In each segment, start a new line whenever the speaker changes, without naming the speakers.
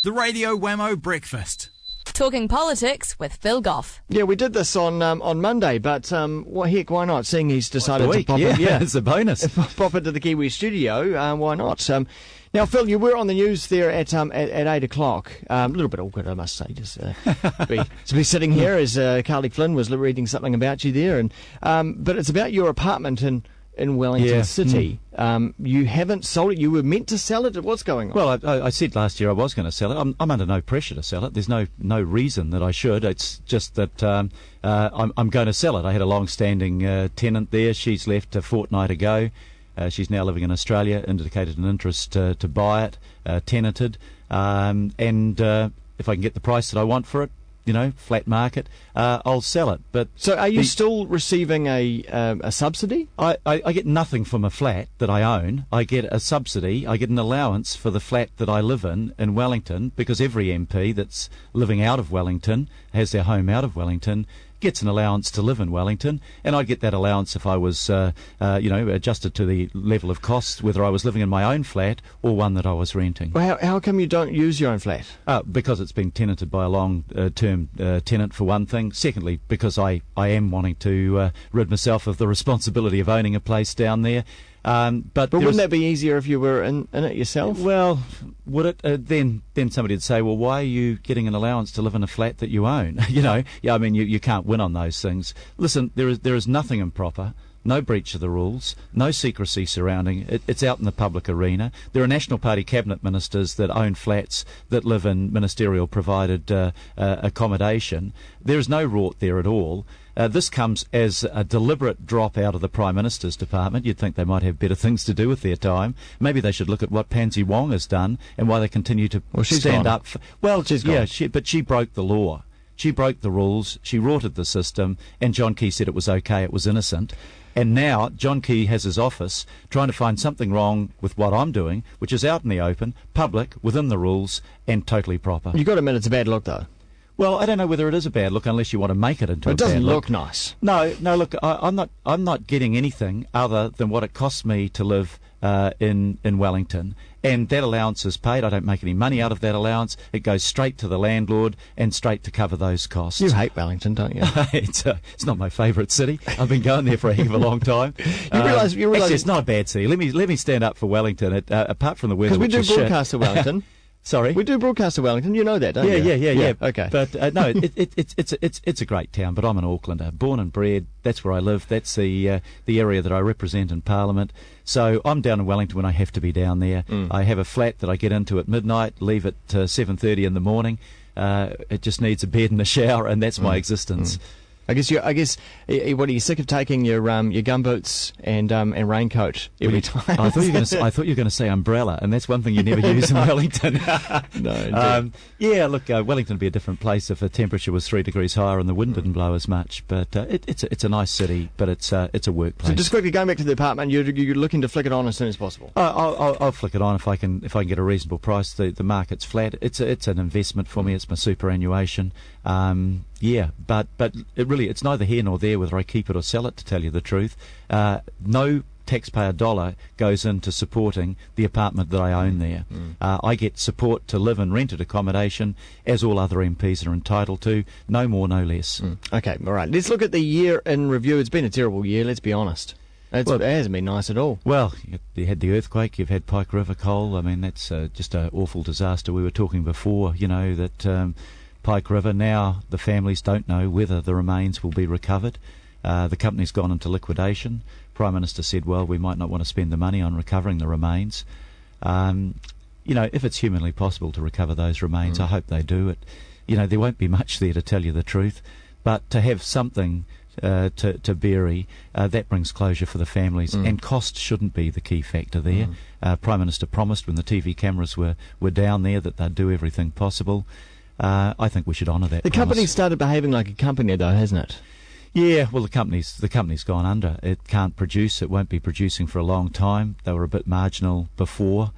The Radio Wammo Breakfast.
Talking politics with Phil Goff.
Yeah, we did this on Monday, but why not? Seeing he's decided to pop in,
it's a bonus.
Pop into the Kiwi studio, why not? Now, Phil, you were on the news there at 8 o'clock. A little bit awkward, I must say, just to be sitting here as Carly Flynn was reading something about you there, but it's about your apartment in Wellington City. You haven't sold it. You were meant to sell it. What's going on?
Well, I said last year I was going to sell it. I'm under no pressure to sell it. There's no reason that I should. It's just that I'm going to sell it. I had a long-standing tenant there. She's left a fortnight ago. She's now living in Australia, indicated an interest to buy it, tenanted. And if I can get the price that I want for it, flat market, I'll sell it. But
so, are you still receiving a subsidy?
I get nothing from a flat that I own. I get a subsidy. I get an allowance for the flat that I live in Wellington, because every MP that's living out of Wellington, has their home out of Wellington, gets an allowance to live in Wellington, and I'd get that allowance if I was, adjusted to the level of costs, whether I was living in my own flat or one that I was renting.
Well, how come you don't use your own flat?
Because it's been tenanted by a long-term tenant, for one thing. Secondly, because I am wanting to rid myself of the responsibility of owning a place down there. But
wouldn't that be easier if you were in it yourself?
Well, would it? Then somebody would say, well, why are you getting an allowance to live in a flat that you own? You can't win on those things. Listen, there is nothing improper. No breach of the rules, no secrecy surrounding it. It's out in the public arena. There are National Party cabinet ministers that own flats that live in ministerial provided accommodation. There is no rort there at all. This comes as a deliberate drop out of the Prime Minister's department. You'd think they might have better things to do with their time. Maybe they should look at what Pansy Wong has done and why they continue to stand up.
She's gone.
But she broke the law. She broke the rules. She rorted the system, and John Key said it was okay, it was innocent. And now John Key has his office trying to find something wrong with what I'm doing, which is out in the open, public, within the rules, and totally proper.
You've got to admit it's a bad look, though.
Well, I don't know whether it is a bad look unless you want to make it into a bad look.
It doesn't look nice.
No. Look, I'm not getting anything other than what it costs me to live in Wellington, and that allowance is paid. I don't make any money out of that allowance. It goes straight to the landlord and straight to cover those costs.
You hate Wellington, don't you?
It's not my favourite city. I've been going there for a heck of a long time.
You realise
actually, it's not a bad city. Let me stand up for Wellington. Apart from the weather,
because we do broadcast to Wellington.
Sorry,
we do broadcast to Wellington. You know that, don't you?
Yeah.
Okay,
but no, it's a great town. But I'm an Aucklander, born and bred. That's where I live. That's the area that I represent in Parliament. So I'm down in Wellington when I have to be down there. I have a flat that I get into at midnight, leave at 7:30 in the morning. It just needs a bed and a shower, and that's my existence.
I guess what are you sick of taking your gumboots and raincoat every time?
I thought you were going to say umbrella, and that's one thing you never use in Wellington.
No,
look, Wellington would be a different place if the temperature was 3 degrees higher and the wind didn't blow as much. But it's a nice city, but it's a workplace. So
just quickly going back to the apartment, you're looking to flick it on as soon as possible.
I'll flick it on if I can get a reasonable price. The market's flat. It's an investment for me. It's my superannuation. But it's neither here nor there whether I keep it or sell it, to tell you the truth. No taxpayer dollar goes into supporting the apartment that I own there. I get support to live in rented accommodation, as all other MPs are entitled to, no more, no less.
Okay, all right. Let's look at the year in review. It's been a terrible year, let's be honest. It hasn't been nice at all.
Well, you had the earthquake, you've had Pike River coal. I mean, that's just an awful disaster. We were talking before, that Pike River, now the families don't know whether the remains will be recovered. The company's gone into liquidation. Prime Minister said, well, we might not want to spend the money on recovering the remains. If it's humanly possible to recover those remains, I hope they do it. There won't be much there, to tell you the truth, but to have something to bury, that brings closure for the families, and cost shouldn't be the key factor there. Prime Minister promised when the TV cameras were down there that they'd do everything possible. I think we should honour that.
The company started behaving like a company, though, hasn't it?
Yeah, well, the company's gone under. It can't produce. It won't be producing for a long time. They were a bit marginal before.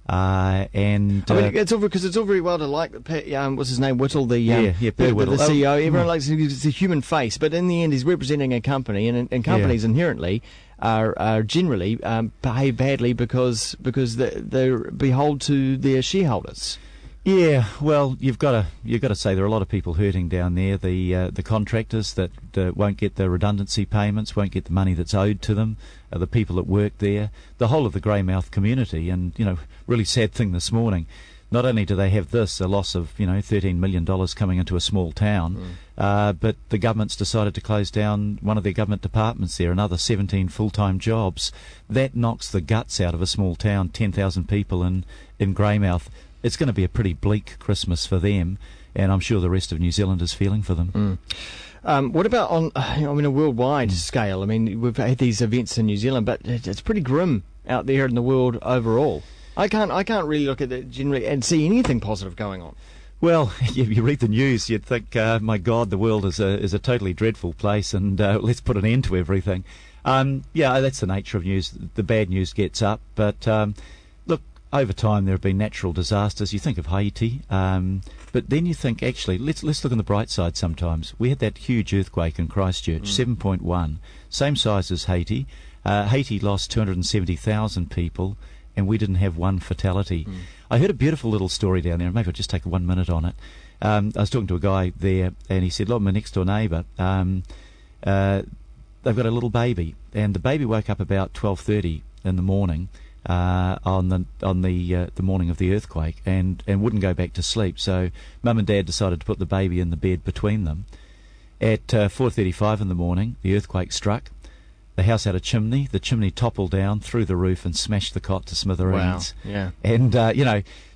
It's all because it's all very well to like what's his name, Whittle, the CEO. Everyone likes he's a human face, but in the end, he's representing a company, and companies inherently are generally behave badly because they're beholden to their shareholders.
Yeah, well, you've got to say there are a lot of people hurting down there. The contractors that won't get the redundancy payments, won't get the money that's owed to them. The people that work there, the whole of the Greymouth community, and really sad thing this morning. Not only do they have this, a loss of $13 million coming into a small town, but the government's decided to close down one of their government departments there, another 17 full-time jobs. That knocks the guts out of a small town, 10,000 people in Greymouth. It's going to be a pretty bleak Christmas for them, and I'm sure the rest of New Zealand is feeling for them.
What about on a worldwide scale? I mean, we've had these events in New Zealand, but it's pretty grim out there in the world overall. I can't really look at it generally and see anything positive going on.
Well, you read the news, you'd think, my God, the world is a totally dreadful place, and let's put an end to everything. Yeah, that's the nature of news. The bad news gets up, but look, over time there have been natural disasters. You think of Haiti, but then you think, actually, let's look on the bright side sometimes. We had that huge earthquake in Christchurch, 7.1, same size as Haiti. Haiti lost 270,000 people, and we didn't have one fatality. I heard a beautiful little story down there, and maybe I'll just take 1 minute on it. I was talking to a guy there, and he said, look, my next door neighbour, they've got a little baby, and the baby woke up about 12:30 in the morning on the morning of the earthquake, and wouldn't go back to sleep. So mum and dad decided to put the baby in the bed between them. At 4:35 in the morning, the earthquake struck. The house had a chimney. The chimney toppled down through the roof and smashed the cot to smithereens.
Wow. Yeah.
And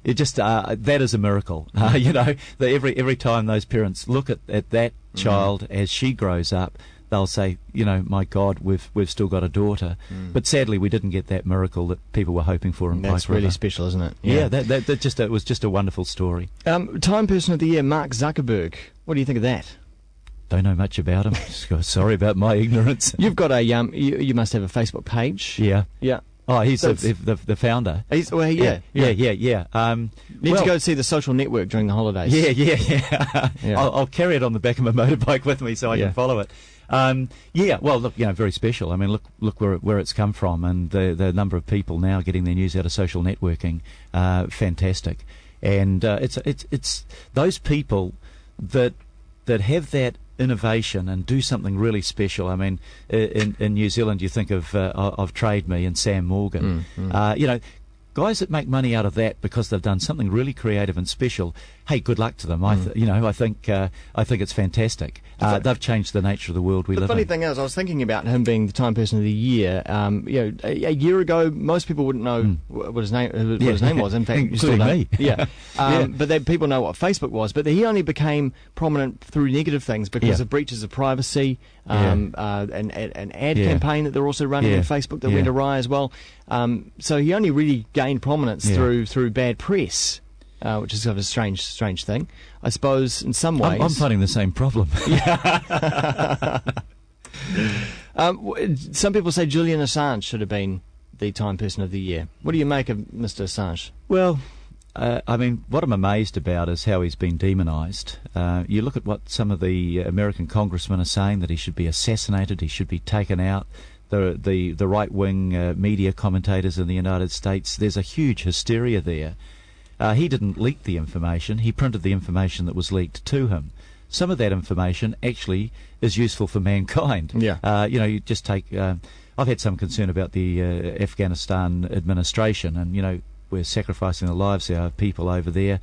it just that is a miracle. That every time those parents look at that child as she grows up, they'll say, my God, we've still got a daughter. But sadly, we didn't get that miracle that people were hoping for in Pike River.
That's really special, isn't it?
Yeah, it was just a wonderful story.
Time Person of the Year, Mark Zuckerberg. What do you think of that?
Don't know much about him. Sorry about my ignorance.
You've got a you must have a Facebook page.
Yeah.
Yeah.
Oh, he's the founder.
Yeah. Need to go see the social network during the holidays.
Yeah. I'll carry it on the back of my motorbike with me so I can follow it. Well, look, very special. I mean, look where it's come from, and the number of people now getting their news out of social networking, fantastic. And it's those people that have that innovation and do something really special. I mean, in New Zealand, you think of Trade Me and Sam Morgan. Guys that make money out of that because they've done something really creative and special. Hey, good luck to them. I think it's fantastic. They've changed the nature of the world we live in.
The funny thing is, I was thinking about him being the Time Person of the Year. A year ago, most people wouldn't know what his name was. In fact,
including me.
Yeah. But people know what Facebook was. But he only became prominent through negative things because of breaches of privacy, an ad campaign that they're also running on Facebook that went awry as well. So he only really gained prominence through bad press. Which is sort of a strange thing, I suppose. In some ways,
I'm finding the same problem.
Some people say Julian Assange should have been the Time Person of the Year. What do you make of Mr. Assange?
Well, what I'm amazed about is how he's been demonised. You look at what some of the American congressmen are saying, that he should be assassinated, he should be taken out. The right-wing media commentators in the United States, there's a huge hysteria there. He didn't leak the information. He printed the information that was leaked to him. Some of that information actually is useful for mankind.
Yeah.
You just take... I've had some concern about the Afghanistan administration, and, we're sacrificing the lives of our people over there.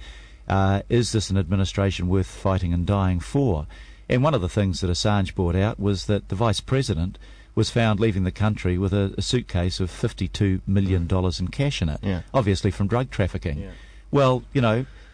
Is this an administration worth fighting and dying for? And one of the things that Assange brought out was that the Vice President was found leaving the country with a suitcase of $52 million in cash in it, obviously from drug trafficking.
Yeah.
Well,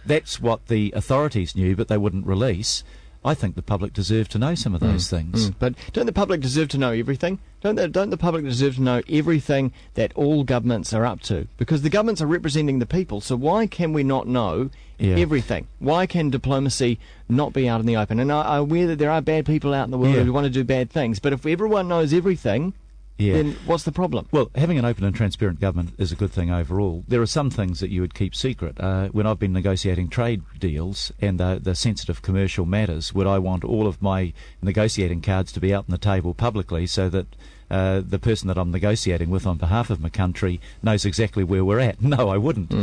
that's what the authorities knew, but they wouldn't release. I think the public deserve to know some of those things.
But don't the public deserve to know everything? Don't the public deserve to know everything that all governments are up to? Because the governments are representing the people, so why can we not know everything? Why can diplomacy not be out in the open? And I'm aware that there are bad people out in the world who want to do bad things, but if everyone knows everything, then what's the problem?
Well, having an open and transparent government is a good thing overall. There are some things that you would keep secret. When I've been negotiating trade deals and the sensitive commercial matters, would I want all of my negotiating cards to be out on the table publicly so that the person that I'm negotiating with on behalf of my country knows exactly where we're at? No, I wouldn't.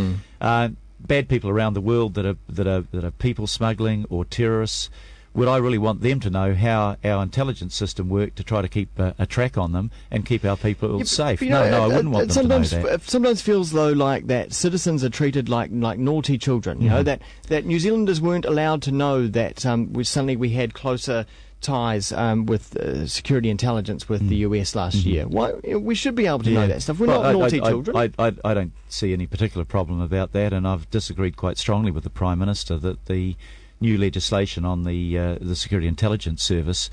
bad people around the world that are people smuggling or terrorists, would I really want them to know how our intelligence system worked to try to keep a track on them and keep our people safe?
You know,
no, I wouldn't want them to know that.
It sometimes feels, though, like that citizens are treated like naughty children. You know, that New Zealanders weren't allowed to know that suddenly we had closer ties with security intelligence with the US last year. Why we should be able to know that stuff. We're not naughty children.
I don't see any particular problem about that, and I've disagreed quite strongly with the Prime Minister that the new legislation on the Security Intelligence Service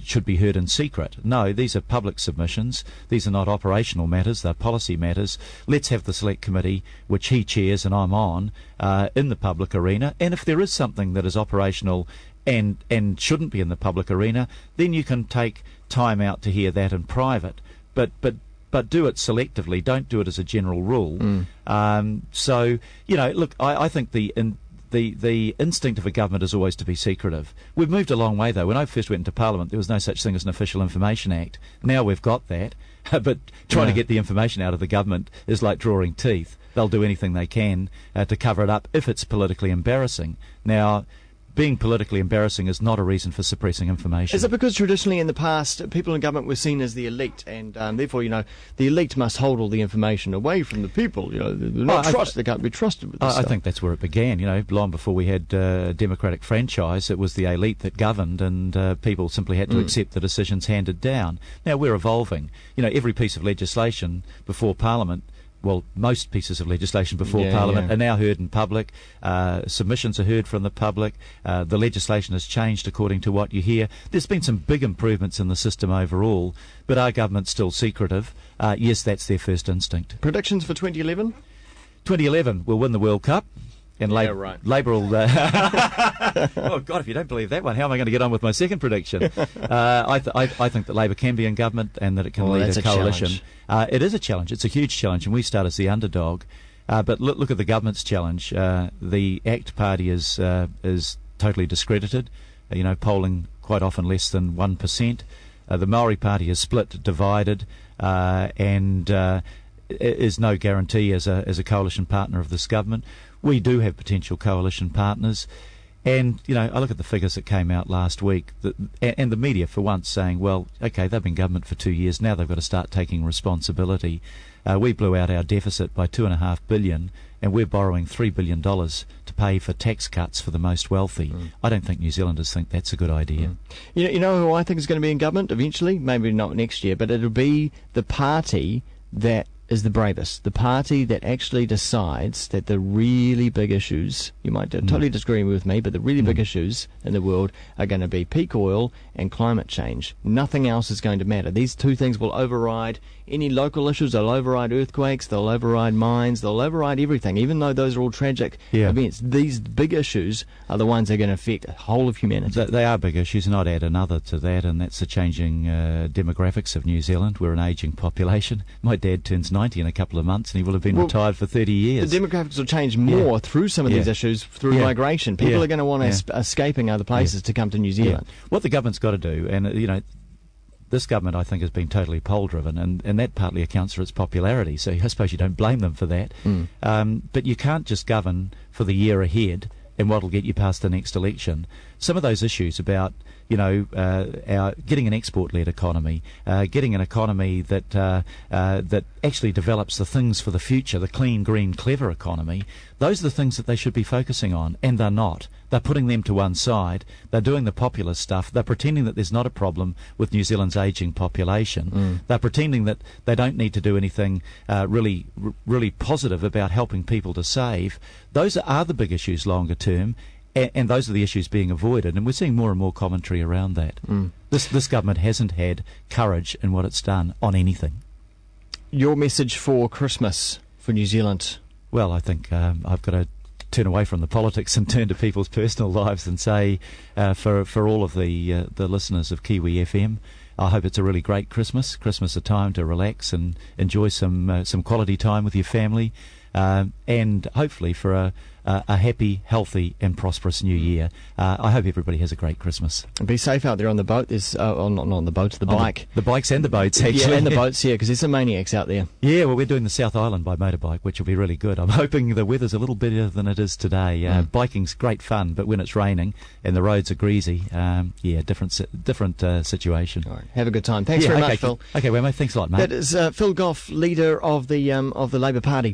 should be heard in secret. No, these are public submissions. These are not operational matters, they're policy matters. Let's have the Select Committee, which he chairs and I'm on, in the public arena. And if there is something that is operational and shouldn't be in the public arena, then you can take time out to hear that in private. But do it selectively. Don't do it as a general rule. So, you know, look, I think the instinct of a government is always to be secretive. We've moved a long way, though. When I first went into Parliament, there was no such thing as an Official Information Act. Now we've got that, but trying to get the information out of the government is like drawing teeth. They'll do anything they can to cover it up if it's politically embarrassing. Now, being politically embarrassing is not a reason for suppressing information.
Is it because traditionally in the past people in government were seen as the elite, and therefore, you know, the elite must hold all the information away from the people? You know, they're not trusted. They can't be trusted with this
I think that's where it began. You know, long before we had democratic franchise, it was the elite that governed, and people simply had to accept the decisions handed down. Now we're evolving. You know, every piece of legislation before Parliament. Well, most pieces of legislation before Parliament are now heard in public. Submissions are heard from the public. The legislation has changed according to what you hear. There's been some big improvements in the system overall, but our government's still secretive. Yes, that's their first instinct.
Predictions for 2011?
2011, we'll win the World Cup. And
right.
Labour will... oh, God, if you don't believe that one, how am I going to get on with my second prediction? I think that Labour can be in government and that it can lead a coalition. It is a challenge. It's a huge challenge, and we start as the underdog. But look at the government's challenge. The ACT Party is totally discredited, you know, polling quite often less than 1%. The Maori Party is split, divided, and is no guarantee as a coalition partner of this government. We do have potential coalition partners, and you know, I look at the figures that came out last week, and the media for once saying, well, okay, they've been government for 2 years, now they've got to start taking responsibility. We blew out our deficit by $2.5 billion, and we're borrowing $3 billion to pay for tax cuts for the most wealthy. I don't think New Zealanders think that's a good idea.
You know who I think is going to be in government eventually? Maybe not next year, but it'll be the party that is the bravest, the party that actually decides that the really big issues, you might totally disagree with me, but the really big issues in the world are going to be peak oil and climate change. Nothing else is going to matter. These two things will override any local issues. They'll override earthquakes, they'll override mines, they'll override everything, even though those are all tragic events. These big issues are the ones that are going to affect the whole of humanity.
They are big issues, and I'd add another to that, and that's the changing demographics of New Zealand. We're an ageing population. My dad turns 90 in a couple of months, and he will have been retired for 30 years.
The demographics will change more through some of these issues, through migration. People are going to want escaping other places to come to New Zealand.
What the government's got to do, and you know, this government, I think, has been totally poll-driven, and that partly accounts for its popularity, so I suppose you don't blame them for that. But you can't just govern for the year ahead and what will get you past the next election. Some of those issues about, you know, getting an export-led economy, getting an economy that actually develops the things for the future, the clean, green, clever economy, those are the things that they should be focusing on, and they're not. They're putting them to one side. They're doing the populist stuff. They're pretending that there's not a problem with New Zealand's ageing population. They're pretending that they don't need to do anything really positive about helping people to save. Those are the big issues longer term, and those are the issues being avoided. And we're seeing more and more commentary around that. This government hasn't had courage in what it's done on anything.
Your message for Christmas for New Zealand?
Well, I think I've got to turn away from the politics and turn to people's personal lives and say, for all of the listeners of Kiwi FM, I hope it's a really great Christmas. Christmas, a time to relax and enjoy some quality time with your family. and hopefully for a happy, healthy and prosperous new year. I hope everybody has a great Christmas.
And be safe out there on the boat. There's not on the boat, the bike.
The bikes and the boats, actually.
Yeah, and the boats, yeah, because there's some maniacs out there.
Yeah, well, we're doing the South Island by motorbike, which will be really good. I'm hoping the weather's a little better than it is today. Biking's great fun, but when it's raining and the roads are greasy, different situation.
All right, have a good time. Thanks very much, Phil.
Okay, Wammo, thanks a lot, mate.
That is Phil Goff, leader of the Labour Party.